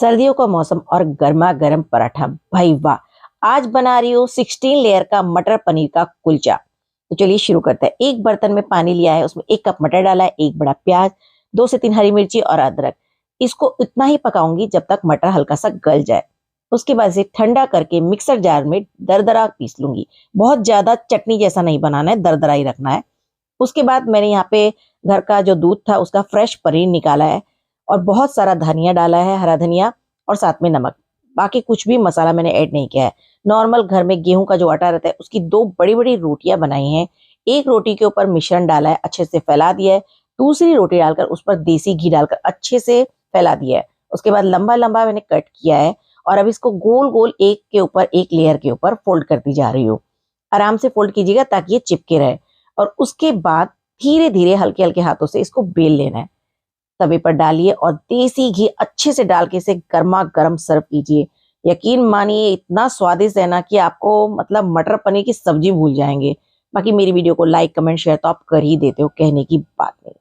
सर्दियों का मौसम और गर्मा गर्म पराठा, भाई वाह। आज बना रही हूँ 16 लेयर का मटर पनीर का कुलचा। तो चलिए शुरू करते हैं। एक बर्तन में पानी लिया है, उसमें 1 कप मटर डाला है, एक बड़ा प्याज, 2 से 3 हरी मिर्ची और अदरक। इसको इतना ही पकाऊंगी जब तक मटर हल्का सा गल जाए। उसके बाद इसे ठंडा करके मिक्सर जार में दरदरा पीस लूंगी। बहुत ज्यादा चटनी जैसा नहीं बनाना है, दरदरा ही रखना है। उसके बाद मैंने यहाँ पे घर का जो दूध था उसका फ्रेश पनीर निकाला है और बहुत सारा धनिया डाला है, हरा धनिया, और साथ में नमक। बाकी कुछ भी मसाला मैंने ऐड नहीं किया है। नॉर्मल घर में गेहूं का जो आटा रहता है उसकी 2 बड़ी बड़ी रोटियां बनाई हैं। एक रोटी के ऊपर मिश्रण डाला है, अच्छे से फैला दिया है। दूसरी रोटी डालकर उस पर देसी घी डालकर अच्छे से फैला दिया है। उसके बाद लंबा लंबा मैंने कट किया है और अब इसको गोल गोल एक के ऊपर एक लेयर के ऊपर फोल्ड करती जा रही हूँ। आराम से फोल्ड कीजिएगा ताकि ये चिपके रहे। और उसके बाद धीरे धीरे हल्के हल्के हाथों से इसको बेल लेना है। तवे पर डालिए और देसी घी अच्छे से डाल के इसे गर्मा गर्म सर्व कीजिए। यकीन मानिए इतना स्वादिष्ट है ना कि आपको मतलब मटर पनीर की सब्जी भूल जाएंगे। बाकी मेरी वीडियो को लाइक कमेंट शेयर तो आप कर ही देते हो, कहने की बात नहीं।